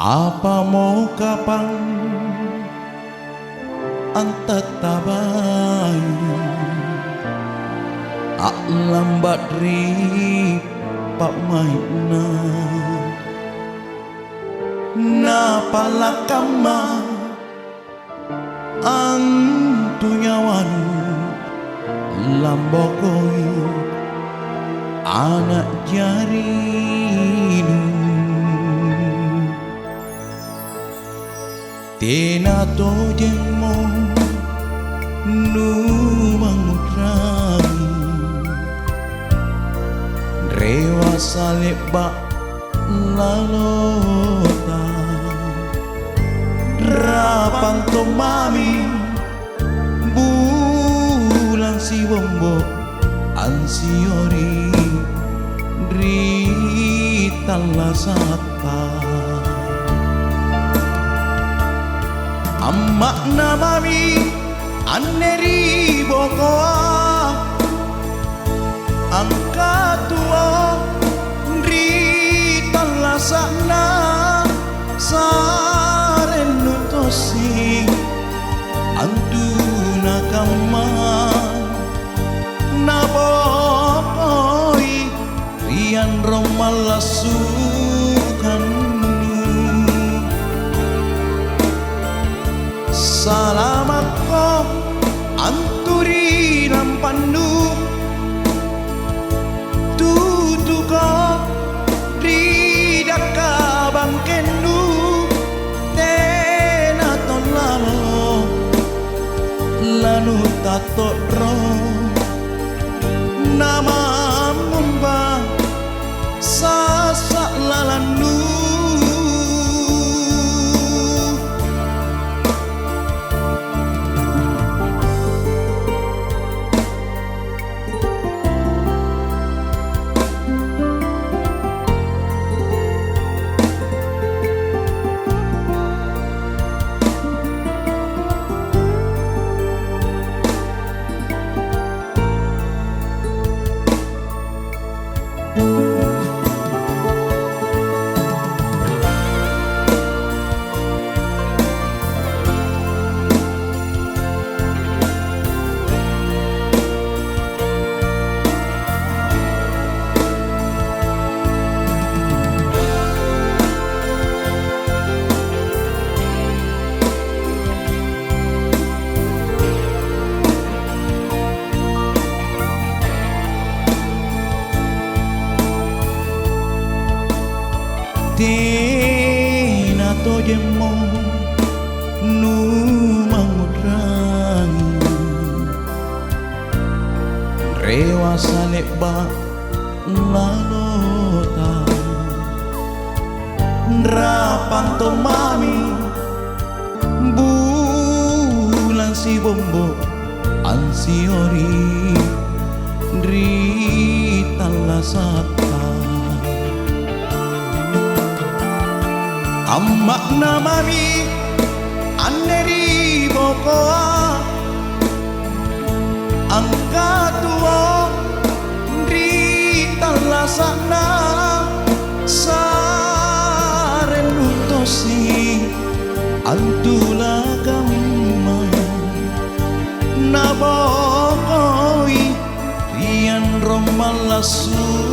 Apa mau kapan antat tabay lambat ri pak maina na palakama antu nyawan lambokoy anak jarinu tena to jemo nu mangudrami rewa saleba lalota rapan to mami bulan si bombo ansiori rita lasata amma na mami anneri bokoa angka tua rita lasana saren nutosi antuna kama na bokoi rian romalasukan salamat ko anturi lampanu tutu ko ridaka bangkenu tena tolalo lanu tato ro nama mumba sasa lalanu tena to jemo nu mangudrangi rewa saleba lalota rapan to mami bulan si bombo ansiori rita lasata amma na mami anneri bokoa angka tua rita lasana saren utosi antula gamma na bokoi rian romalasu